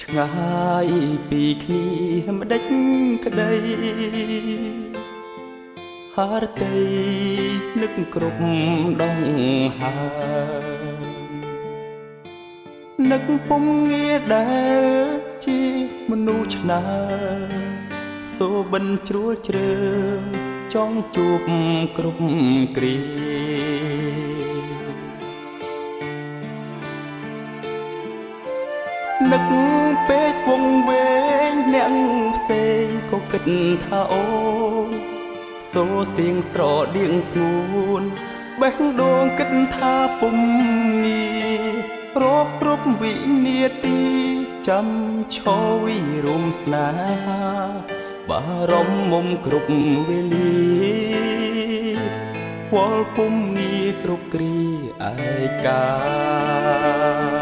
ឆ្ងាយពីគ្នាម្ដេចក្ដីហារតីនឹកគ្រប់ដងហើនឹកពុំងារដែលជាមនុស្សឆ្នើសូបិនជ្រួលជ្រើចង់ជួបគ្រប់គ្រានឹកពេកវងវែងអ្នកផ្សេងក៏គិតថាអូនសូសៀងស្រដៀងស្ងួនបេះដូងគិតថាពុំងារបគ្រប់វិនាទីចាំឈរវិរមស្នេហាបារម្ភមុំគ្រប់វេលាវល់ពុំងាគ្រប់គ្រាឯកា